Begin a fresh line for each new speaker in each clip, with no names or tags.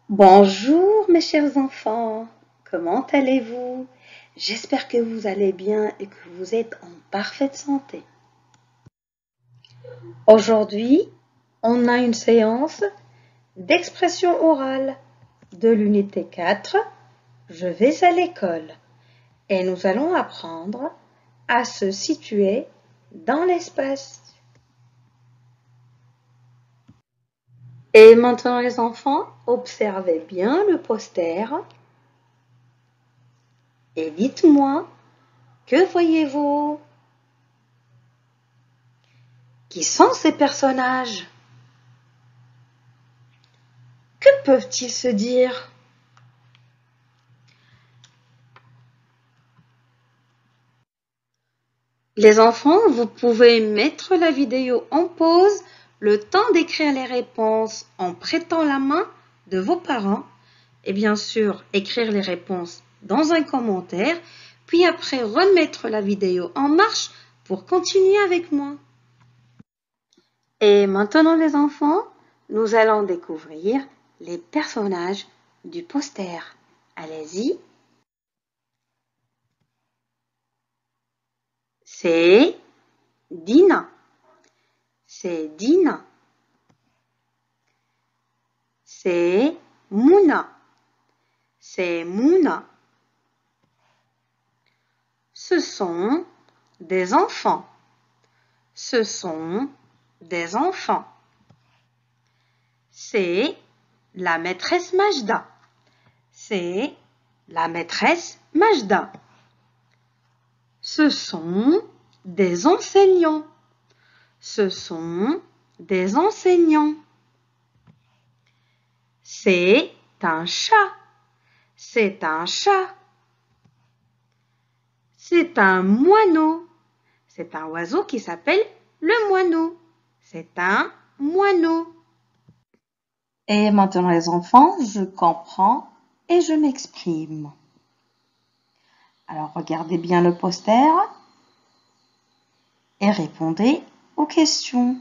Bonjour mes chers enfants, comment allez-vous? J'espère que vous allez bien et que vous êtes en parfaite santé. Aujourd'hui, on a une séance d'expression orale de l'unité 4, Je vais à l'école, et nous allons apprendre à se situer dans l'espace. Et maintenant les enfants, observez bien le poster et dites-moi, que voyez-vous? Qui sont ces personnages? Que peuvent-ils se dire? Les enfants, vous pouvez mettre la vidéo en pause le temps d'écrire les réponses en prêtant la main de vos parents et bien sûr écrire les réponses dans un commentaire, puis après remettre la vidéo en marche pour continuer avec moi. Et maintenant les enfants, nous allons découvrir les personnages du poster. Allez-y. C'est Dina. C'est Dina. C'est Mouna. C'est Mouna. Ce sont des enfants. Ce sont des enfants. C'est la maîtresse Majda. C'est la maîtresse Majda. Ce sont des enseignants. Ce sont des enseignants. C'est un chat. C'est un chat. C'est un moineau. C'est un oiseau qui s'appelle le moineau. C'est un moineau. Et maintenant les enfants, je comprends et je m'exprime. Alors regardez bien le poster et répondez aux questions.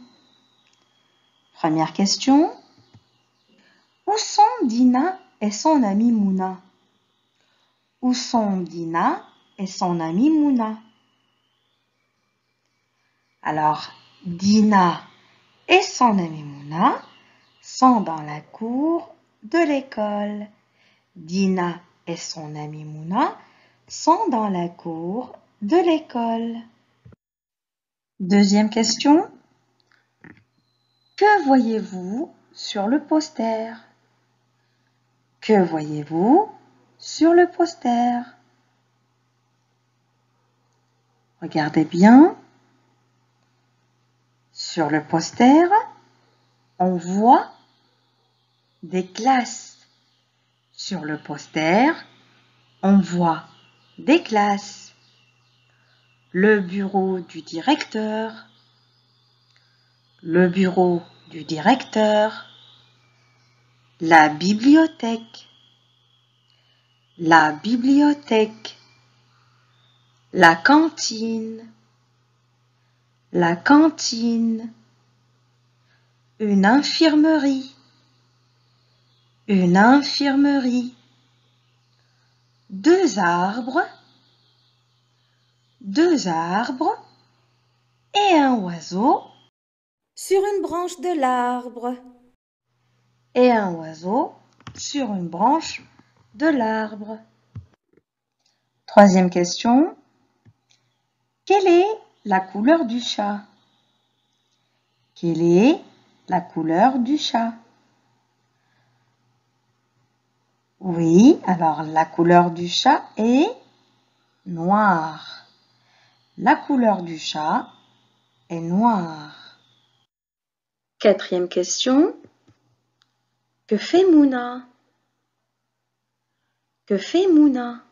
Première question. Où sont Dina et son amie Mouna? Où sont Dina et son amie Mouna? Alors, Dina et son amie Mouna sont dans la cour de l'école. Dina et son amie Mouna sont dans la cour de l'école. Deuxième question. Que voyez-vous sur le poster? Que voyez-vous sur le poster? Regardez bien. Sur le poster, on voit des classes. Sur le poster, on voit des classes. Le bureau du directeur. Le bureau du directeur. La bibliothèque. La bibliothèque. La cantine. La cantine. Une infirmerie. Une infirmerie. Deux arbres. Deux arbres. Et un oiseau. Sur une branche de l'arbre. Et un oiseau sur une branche de l'arbre. Troisième question. Quelle est la couleur du chat? Quelle est la couleur du chat? Oui, alors la couleur du chat est noire. La couleur du chat est noire. Quatrième question. Que fait Mouna? Que fait Mouna?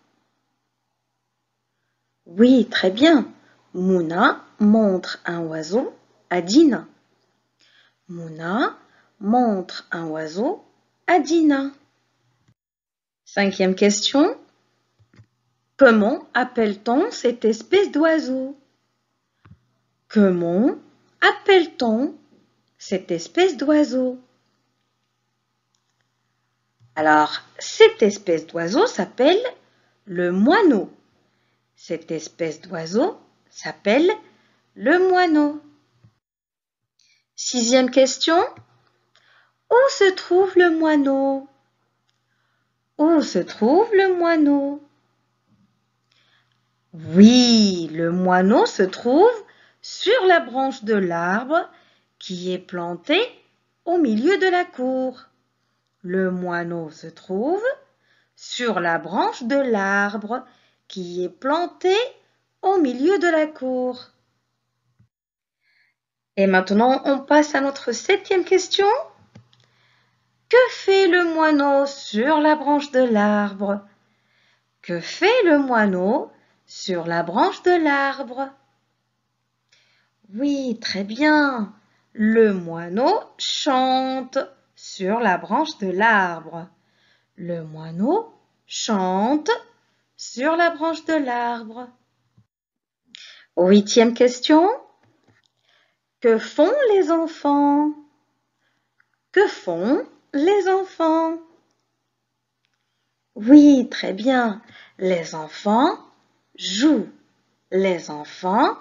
Oui, très bien. Mouna montre un oiseau à Dina. Mouna montre un oiseau à Dina. Cinquième question. Comment appelle-t-on cette espèce d'oiseau? Comment appelle-t-on cette espèce d'oiseau? Alors, cette espèce d'oiseau s'appelle le moineau. Cette espèce d'oiseau s'appelle le moineau. 6e question. Où se trouve le moineau? Où se trouve le moineau? Oui, le moineau se trouve sur la branche de l'arbre qui est planté au milieu de la cour. Le moineau se trouve sur la branche de l'arbre qui est planté au milieu de la cour. Et maintenant, on passe à notre 7e question. Que fait le moineau sur la branche de l'arbre? Que fait le moineau sur la branche de l'arbre? Oui, très bien. Le moineau chante sur la branche de l'arbre. Le moineau chante sur la branche de l'arbre. 8e question. Que font les enfants? Que font les enfants? Oui, très bien. Les enfants jouent. Les enfants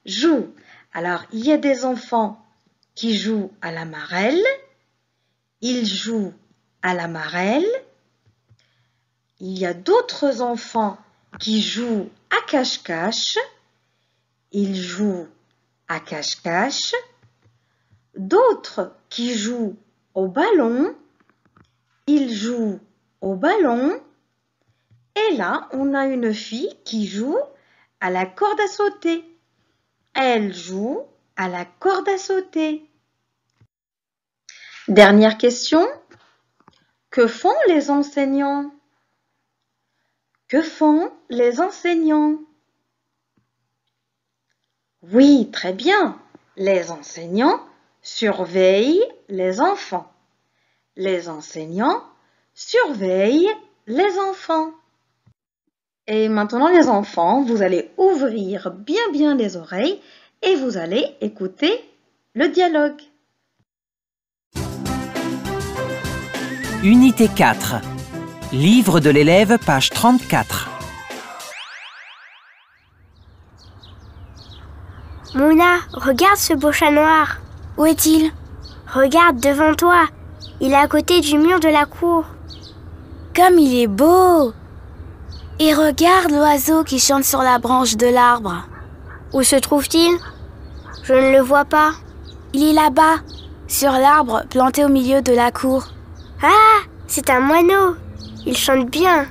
jouent. Alors, il y a des enfants qui jouent à la marelle. Ils jouent à la marelle. Il y a d'autres enfants qui jouent à cache-cache. Ils jouent à cache-cache. D'autres qui jouent au ballon. Ils jouent au ballon. Et là, on a une fille qui joue à la corde à sauter. Elle joue à la corde à sauter. Dernière question. Que font les enseignants? Que font les enseignants? Oui, très bien. Les enseignants surveillent les enfants. Les enseignants surveillent les enfants. Et maintenant les enfants, vous allez ouvrir bien les oreilles et vous allez écouter le dialogue.
Unité 4. Livre de l'élève, page 34.
Mouna, regarde ce beau chat noir. Où est-il? Regarde devant toi. Il est à côté du mur de la cour.
Comme il est beau! Et regarde l'oiseau qui chante sur la branche de l'arbre.
Où se trouve-t-il? Je ne le vois pas.
Il est là-bas, sur l'arbre planté au milieu de la cour.
Ah, c'est un moineau. Il chante bien.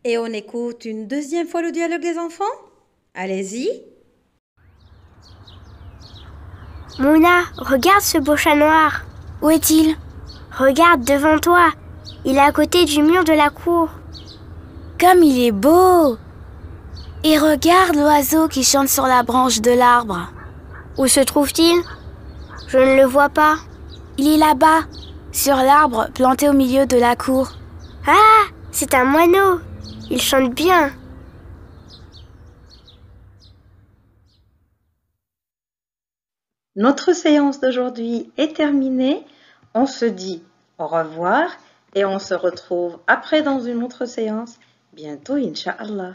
Et on écoute une deuxième fois le dialogue des enfants? Allez-y.
Mouna, regarde ce beau chat noir.
Où est-il?
Regarde devant toi. Il est à côté du mur de la cour.
Comme il est beau! Et regarde l'oiseau qui chante sur la branche de l'arbre.
Où se trouve-t-il? Je ne le vois pas.
Il est là-bas, sur l'arbre planté au milieu de la cour.
Ah, c'est un moineau. Il chante bien.
Notre séance d'aujourd'hui est terminée. On se dit au revoir et on se retrouve après dans une autre séance. Bientôt, Inch'Allah.